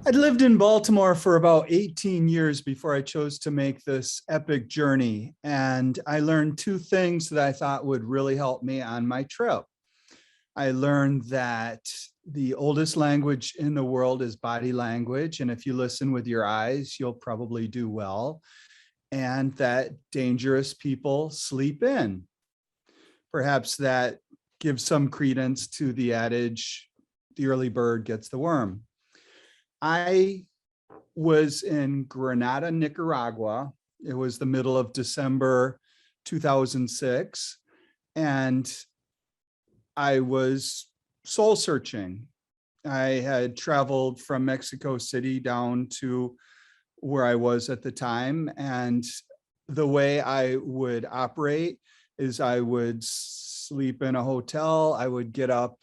I'd lived in Baltimore for about 18 years before I chose to make this epic journey. And I learned two things that I thought would really help me on my trip. I learned that the oldest language in the world is body language. And if you listen with your eyes, you'll probably do well. And that dangerous people sleep in. Perhaps that gives some credence to the adage, the early bird gets the worm. I was in Granada, Nicaragua. It was the middle of December 2006. And I was soul searching. I had traveled from Mexico City down to where I was at the time. And the way I would operate is I would sleep in a hotel. I would get up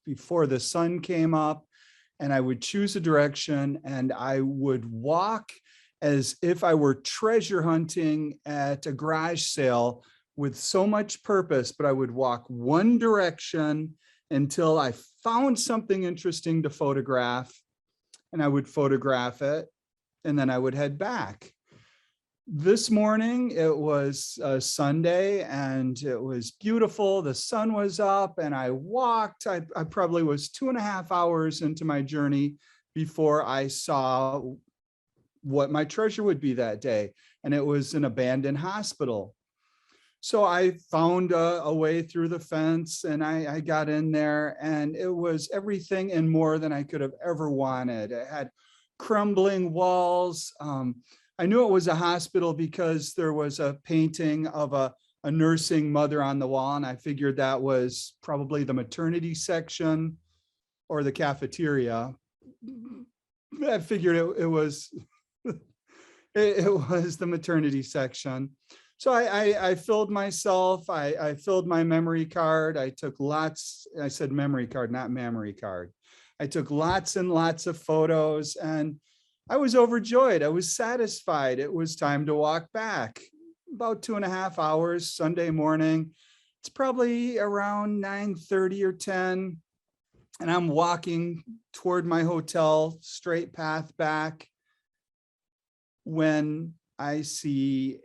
before the sun came up, and I would choose a direction, and I would walk as if I were treasure hunting at a garage sale with so much purpose, but I would walk one direction until I found something interesting to photograph, and I would photograph it, and then I would head back. This morning, it was a Sunday and it was beautiful. The sun was up and I walked. I probably was 2.5 hours into my journey before I saw what my treasure would be that day. And it was an abandoned hospital. So I found a way through the fence and I got in there, and it was everything and more than I could have ever wanted. It had crumbling walls. I knew it was a hospital because there was a painting of a nursing mother on the wall, and I figured that was probably the maternity section or the cafeteria. I figured it was it was the maternity section. So I filled myself. I filled my memory card. I took lots. I said memory card, not memory card. I took lots and lots of photos, and I was overjoyed. I was satisfied. It was time to walk back. About 2.5 hours, Sunday morning. It's probably around 9:30 or 10. And I'm walking toward my hotel, straight path back, when I see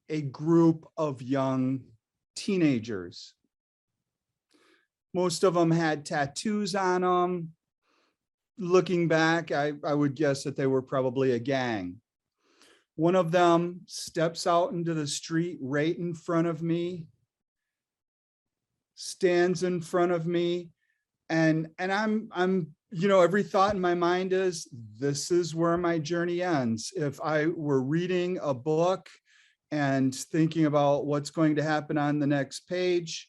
a group of young teenagers. Most of them had tattoos on them. Looking back, I would guess that they were probably a gang. One of them steps out into the street right in front of me, stands in front of me, and I'm every thought in my mind is, this is where my journey ends. If I were reading a book and thinking about what's going to happen on the next page,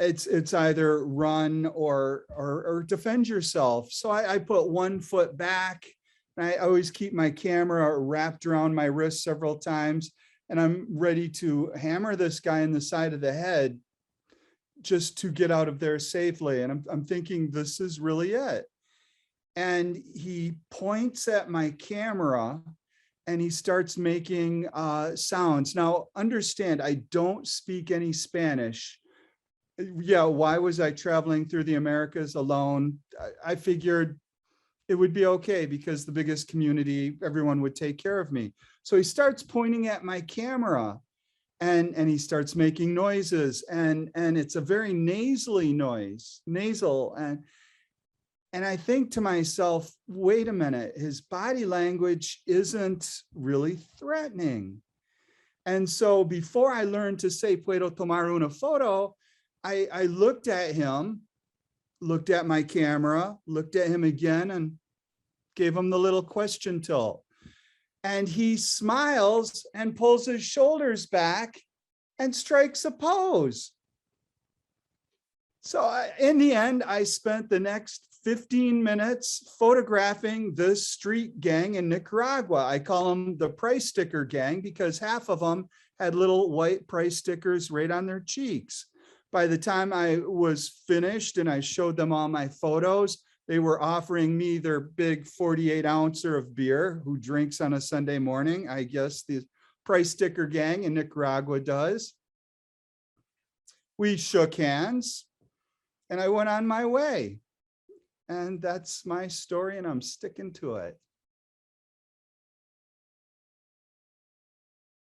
it's either run or defend yourself. So I put one foot back, and I always keep my camera wrapped around my wrist several times, and I'm ready to hammer this guy in the side of the head just to get out of there safely. And I'm thinking, this is really it. And he points at my camera and he starts making sounds. Now, understand, I don't speak any Spanish. Yeah, why was I traveling through the Americas alone? I figured it would be okay because the biggest community, everyone would take care of me. So he starts pointing at my camera, and he starts making noises, and it's a very nasal. And I think to myself, wait a minute, his body language isn't really threatening. And so before I learned to say, "Puedo tomar una foto," I looked at him, looked at my camera, looked at him again, and gave him the little question tilt. And he smiles and pulls his shoulders back and strikes a pose. So in the end, I spent the next 15 minutes photographing this street gang in Nicaragua. I call them the price sticker gang because half of them had little white price stickers right on their cheeks. By the time I was finished and I showed them all my photos, they were offering me their big 48 ouncer of beer. Who drinks on a Sunday morning? I guess the price sticker gang in Nicaragua does. We shook hands and I went on my way. And that's my story, and I'm sticking to it.